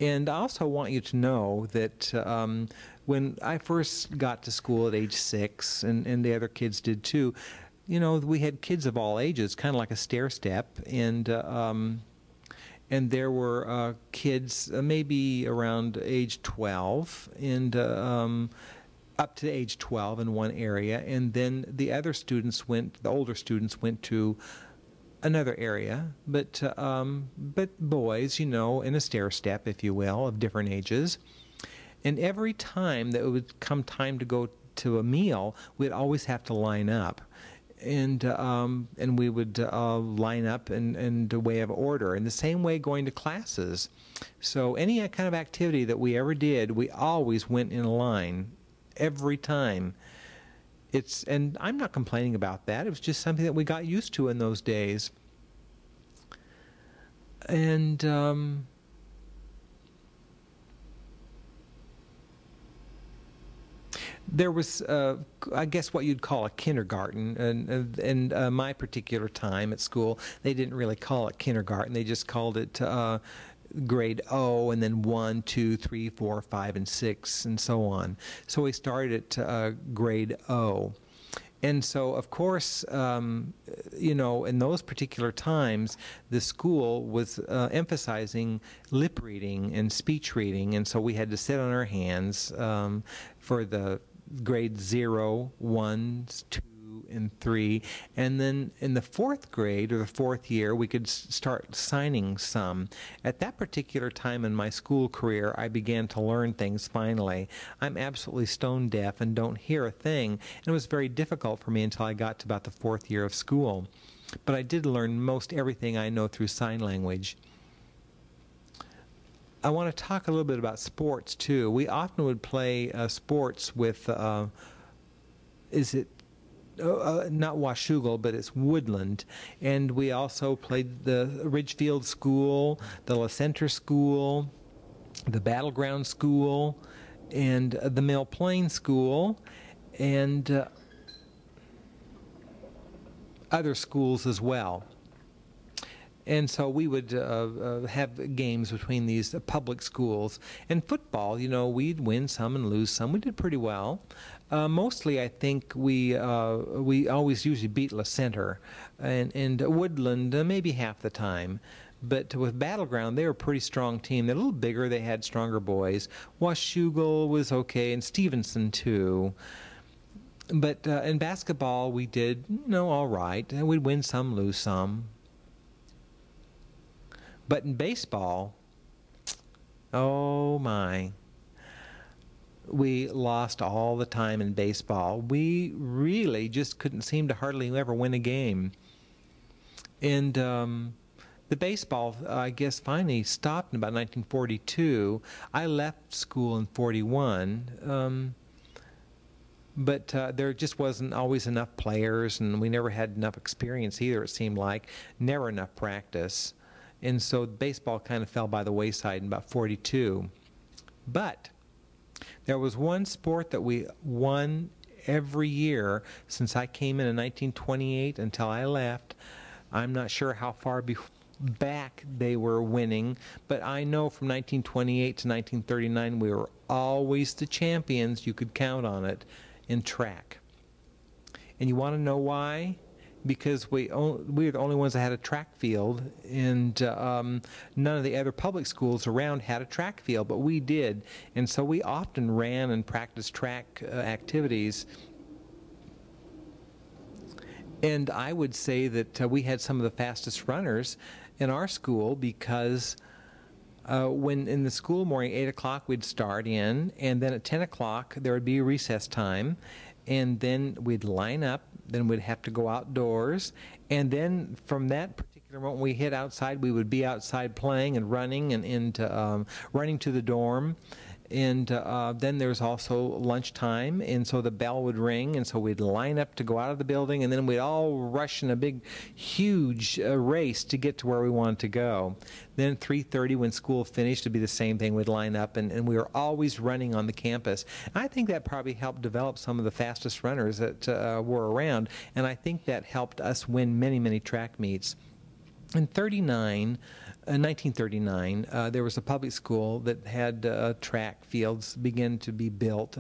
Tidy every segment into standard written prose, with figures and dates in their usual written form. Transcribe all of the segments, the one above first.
And I also want you to know that when I first got to school at age 6, and the other kids did too, you know, we had kids of all ages, kind of like a stair step, and there were kids maybe around age 12 and up to age 12 in one area, and then the other students went, the older students went to another area, but boys, you know, in a stair step, if you will, of different ages. And every time that it would come time to go to a meal, we'd always have to line up. And we would line up in the way of order. In the same way going to classes. So any kind of activity that we ever did, we always went in a line every time. And I'm not complaining about that. It was just something that we got used to in those days. And there was, I guess, what you'd call a kindergarten, and my particular time at school, they didn't really call it kindergarten. They just called it grade O, and then 1, 2, 3, 4, 5, and 6, and so on. So we started at grade O. And so, of course, you know, in those particular times, the school was emphasizing lip reading and speech reading, and so we had to sit on our hands for the grade 0, 1, 2, and 3, and then in the 4th grade, or the 4th year, we could start signing some. At that particular time in my school career, I began to learn things finally. I'm absolutely stone deaf and don't hear a thing, and it was very difficult for me until I got to about the 4th year of school. But I did learn most everything I know through sign language. I want to talk a little bit about sports too. We often would play sports with, is it not Washougal, but it's Woodland. And we also played the Ridgefield School, the La Center School, the Battleground School, and the Mill Plain School, and other schools as well. And so we would have games between these public schools. And football, you know, we'd win some and lose some. We did pretty well. Mostly, I think we always usually beat La Center, and Woodland maybe half the time. But with Battleground, they were a pretty strong team. They're a little bigger. They had stronger boys. Washougal was okay, and Stevenson too. But in basketball, we did, you know, all right. And we'd win some, lose some. But in baseball, oh my, we lost all the time in baseball. We really just couldn't seem to hardly ever win a game. And the baseball, I guess, finally stopped in about 1942. I left school in 41. But there just wasn't always enough players, and we never had enough experience either, it seemed like. Never enough practice. And so baseball kind of fell by the wayside in about 42. But there was one sport that we won every year since I came in 1928 until I left. I'm not sure how far back they were winning, but I know from 1928 to 1939 we were always the champions. You could count on it in track. And you want to know why? Because we were the only ones that had a track field, and none of the other public schools around had a track field, but we did. And so we often ran and practiced track activities. And I would say that we had some of the fastest runners in our school, because when in the school morning, 8 o'clock we'd start in, and then at 10 o'clock there would be recess time, and then we'd line up, then we'd have to go outdoors, and then from that particular moment we hit outside, we would be outside playing and running and into running to the dorm. And then there's also lunchtime, and so the bell would ring, and so we'd line up to go out of the building, and then we'd all rush in a big, huge race to get to where we wanted to go. Then at 3:30, when school finished, it'd be the same thing. We'd line up, and we were always running on the campus. I think that probably helped develop some of the fastest runners that were around, and I think that helped us win many, many track meets. In 39, In 1939, there was a public school that had track fields begin to be built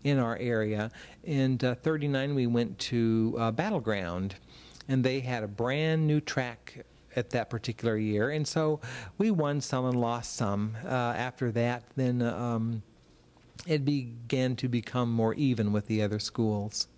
in our area. In 39, we went to Battleground, and they had a brand new track at that particular year. And so we won some and lost some. After that, then it began to become more even with the other schools.